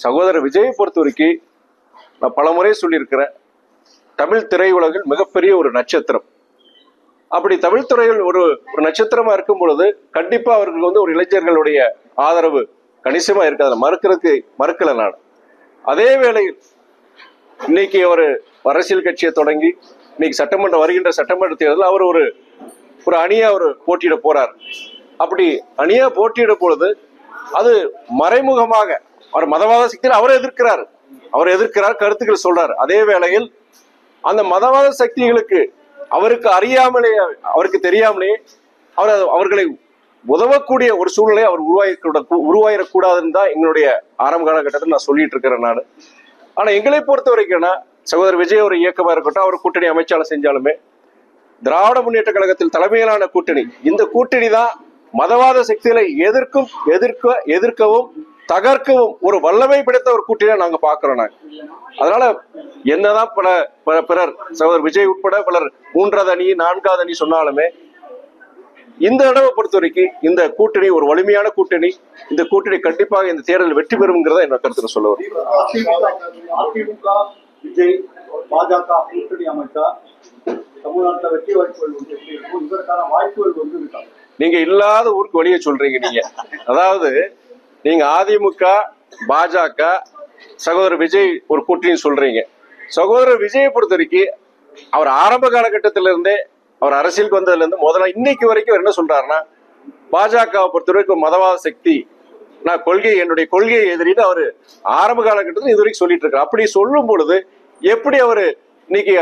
சகோதரர் விஜயை பொறுத்த வரைக்கும் நான் பல முறை சொல்லியிருக்கிறேன், தமிழ் திரையுலகில் மிகப்பெரிய ஒரு நட்சத்திரம். அப்படி தமிழ் துறையில் ஒரு நட்சத்திரமா இருக்கும் பொழுது கண்டிப்பா அவர்களுக்கு ஒரு இளைஞர்களுடைய ஆதரவு கணிசமா இருக்காது, மறுக்கல நான். அதே வேளையில் இன்னைக்கு ஒரு அரசியல் கட்சியை தொடங்கி இன்னைக்கு வருகின்ற சட்டமன்ற தேர்தல் அவர் ஒரு அணியா அவர் போட்டியிட போறார். அப்படி அணியா போட்டியிட பொழுது அது மறைமுகமாக அவர் மதவாத சக்தியில் அவர் எதிர்க்கிறார், கருத்துக்கள் சொல்றார். அதே வேளையில் அந்த மதவாத சக்திகளுக்கு அவருக்கு தெரியாமலே அவர்களை உதவக்கூடிய ஒரு சூழ்நிலை அவர் உருவாயிடக்கூடாதுன்னு தான் எங்களுடைய ஆரம்ப காலகட்டத்தில் நான் சொல்லிட்டு இருக்கிறேன் நான். ஆனா எங்களை பொறுத்த வரைக்கும்னா சகோதரர் விஜய் ஒரு இயக்கமா இருக்கட்டும், அவர் கூட்டணி அமைச்சாலும் செஞ்சாலுமே திராவிட முன்னேற்ற கழகத்தில் தலைமையிலான கூட்டணி, இந்த கூட்டணி தான் மதவாத சக்திகளை எதிர்க்கவும் தகர்க்கவும் ஒரு வல்லமை படைத்த ஒரு கூட்டணியா நாங்க பாக்குறோம். நாங்க அதனால என்னதான் பிறர் சகோதரர் விஜய் உட்பட பலர் 3வது அணி 4வது அணி சொன்னாலுமே இந்த தடவை பொறுத்த வரைக்கும் இந்த கூட்டணி ஒரு வலிமையான கூட்டணி. இந்த கூட்டணி கண்டிப்பாக இந்த தேர்தலில் வெற்றி பெறும்ங்கிறத என்ன கருத்து சொல்ல வரும். விஜய் பாஜக கூட்டணி அமைச்சா தமிழ்நாட்டில் வெற்றி வாய்ப்புகள் இதற்கான வாய்ப்புகள் நீங்க இல்லாத ஊருக்கு வழியை சொல்றீங்க நீங்க. அதாவது நீங்க அதிமுக பாஜக சகோதரர் விஜய் ஒரு கூட்டணி சொல்றீங்க. சகோதரர் விஜயை பொறுத்த வரைக்கும் அவர் ஆரம்ப காலகட்டத்திலிருந்தே அவர் அரசியலுக்கு வந்ததுல இருந்து முதல்ல இன்னைக்கு வரைக்கும் என்ன சொல்றாருன்னா, பாஜகவை பொறுத்த வரைக்கும் மதவாத சக்தி, நான் என்னுடைய கொள்கையை எதிரிட்டு அவரு ஆரம்ப காலகட்டத்தில் இது வரைக்கும் சொல்லிட்டு இருக்காரு. அப்படி சொல்லும் பொழுது எப்படி அவரு இன்னைக்கு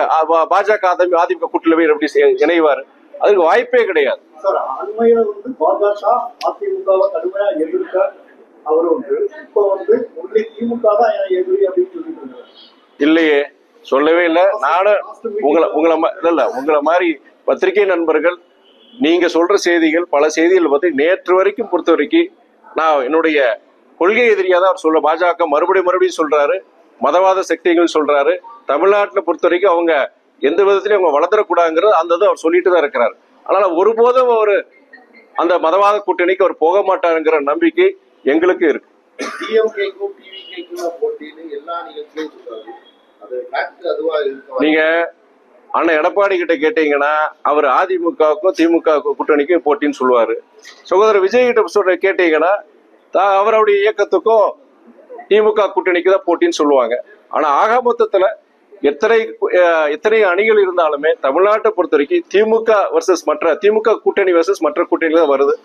பாஜக அதிமுக கூட்டணியில் எப்படி இணைவாரு? அதுக்கு வாய்ப்பே கிடையாது. பாஜக அதிமுகவை கடுமையா எதிர்க்க அவரு திமுக தான் எதிரி அப்படின்னு சொல்லிட்டு இல்லையே, சொல்லவே இல்லை. நானும் உங்களை மாதிரி பத்திரிகை நண்பர்கள் நீங்க சொல்ற செய்திகள் பல செய்திகள் பத்தி நேற்று வரைக்கும் பொறுத்த வரைக்கும் நான் என்னுடைய கொள்கை எதிரியா தான் அவர் சொல்ற. பாஜக மறுபடியும் சொல்றாரு, மதவாத சக்திகள் சொல்றாரு. தமிழ்நாட்டில் பொறுத்த வரைக்கும் அவங்க எந்த விதத்திலையும் அவங்க வளர்ந்துடக்கூடாதுங்கிறது அந்த அவர் சொல்லிட்டு தான் இருக்கிறார். அதனால ஒருபோதும் அவரு அந்த மதவாத கூட்டணிக்கு அவர் போக மாட்டாருங்கிற நம்பிக்கை எங்களுக்கு இருக்கு. நீங்க அண்ணன் எடப்பாடி கிட்ட கேட்டீங்கன்னா அவர் அதிமுகவுக்கும் திமுக கூட்டணிக்கும் போட்டின்னு சொல்லுவாரு. சகோதரர் விஜய் கிட்ட கேட்டீங்கன்னா அவருடைய இயக்கத்துக்கும் திமுக கூட்டணிக்கு தான் போட்டின்னு சொல்லுவாங்க. ஆனா ஆக மொத்தத்துல எத்தனை அணிகள் இருந்தாலுமே தமிழ்நாட்டை பொறுத்த வரைக்கும் திமுக கூட்டணி வர்சஸ் மற்ற கூட்டணிகள் தான் வருது.